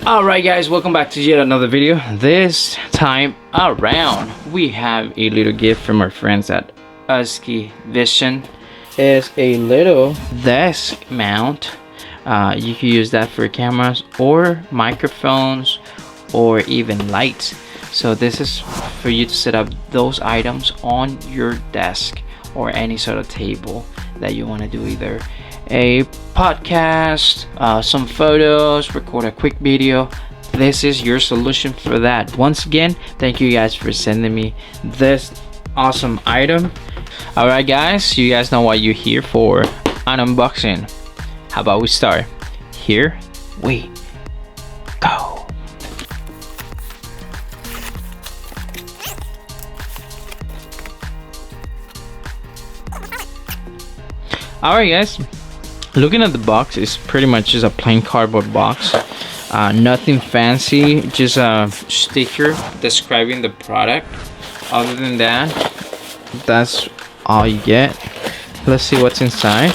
Alright guys, welcome back to yet another video. This time around we have a little gift from our friends at UskeyVision. It's a little desk mount. You can use that for cameras or microphones or even lights. So this is for you to set up those items on your desk or any sort of table that you want to do either a podcast, some photos, record a quick video. This is your solution for that. Once again, thank you guys for sending me this awesome item. All right guys, you guys know what you're here for, an unboxing. How about we start? Here we go. All right guys, looking at the box, it's pretty much just a plain cardboard box. Nothing fancy, just a sticker describing the product. Other than that, that's all you get. Let's see what's inside.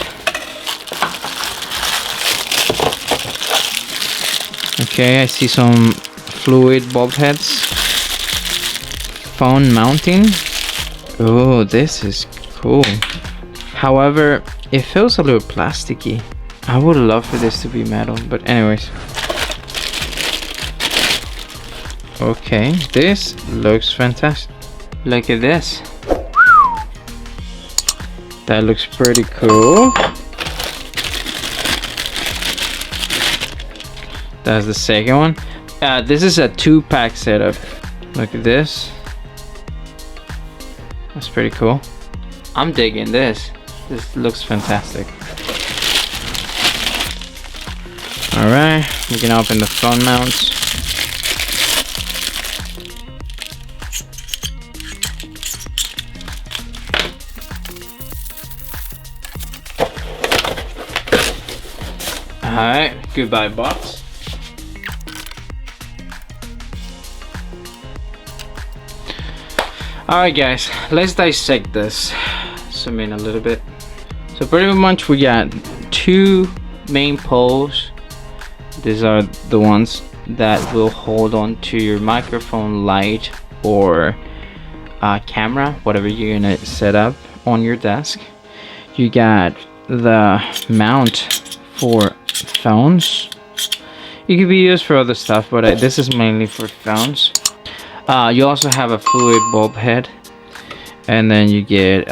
Okay, I see some fluid bulb heads. Phone mounting. Oh, this is cool. However, it feels a little plasticky. I would love for this to be metal, but anyways. Okay, this looks fantastic. Look at this. That looks pretty cool. That's the second one. This is a 2-pack setup. Look at this. That's pretty cool. I'm digging this. This looks fantastic. Alright, we can open the phone mounts. Alright, goodbye box. Alright guys, let's dissect this. Zoom in a little bit. So pretty much we got two main poles. These are the ones that will hold on to your microphone, light, or camera, whatever you're gonna set up on your desk. You got the mount for phones. It could be used for other stuff, but this is mainly for phones. You also have a fluid bulb head, and then you get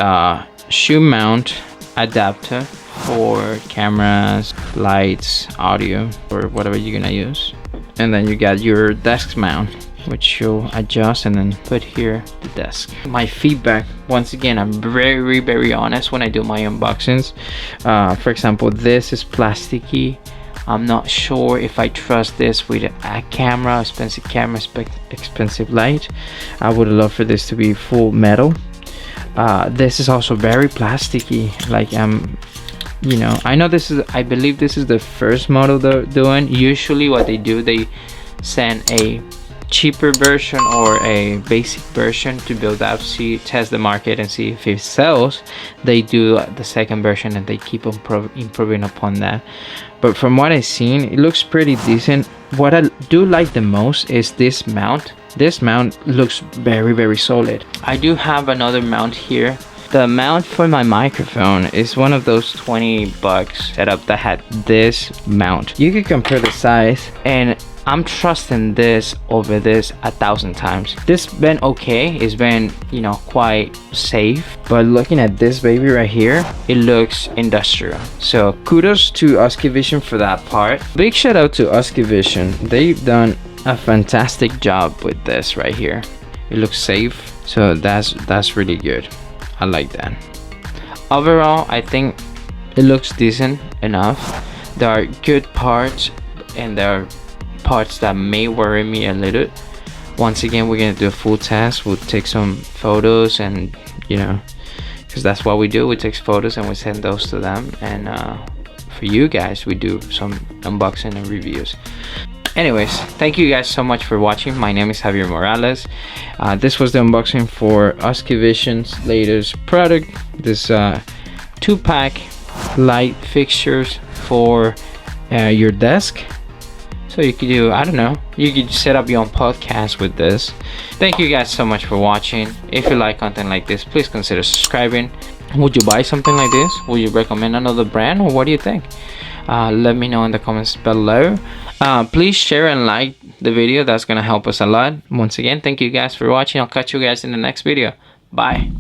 shoe mount adapter for cameras, lights, audio, or whatever you're gonna use. And then you got your desk mount, which you'll adjust and then put here the desk. My feedback, once again, I'm very honest when I do my unboxings. For example, this is plasticky. I'm not sure if I trust this with a camera, expensive light. I would love for this to be full metal. This is also very plasticky. Like you know, I believe this is the first model they're doing. Usually what they do, they send a cheaper version or a basic version to build up, test the market and see if it sells. They do the second version and they keep improving upon that. But from what I've seen, it looks pretty decent. What I do like the most is this mount. This mount looks very solid. I do have another mount here. The mount for my microphone is one of those $20 setup that had this mount. You could compare the size, and I'm trusting this over this 1,000 times. This been okay. It's been, you know, quite safe. But looking at this baby right here, it looks industrial. So kudos to UskeyVision for that part. Big shout out to UskeyVision. They've done a fantastic job with this right here. It looks safe. So that's really good. I like that. Overall, I think it looks decent enough. There are good parts and there are parts that may worry me a little. Once again, we're gonna do a full test. We'll take some photos, and you know, because that's what we do. We take photos and we send those to them, and for you guys, we do some unboxing and reviews. Anyways, thank you guys so much for watching. My name is Javier Morales. This was the unboxing for UskeyVision's latest product. This 2-pack light fixtures for your desk. So So you could do, I don't know, you could set up your own podcast with this. Thank you guys so much for watching. If you like content like this, please consider subscribing. Would you buy something like this? Would you recommend another brand, or what do you think? Let me know in the comments below. Please share and like the video. That's gonna help us a lot. Once again, thank you guys for watching. I'll catch you guys in the next video. Bye.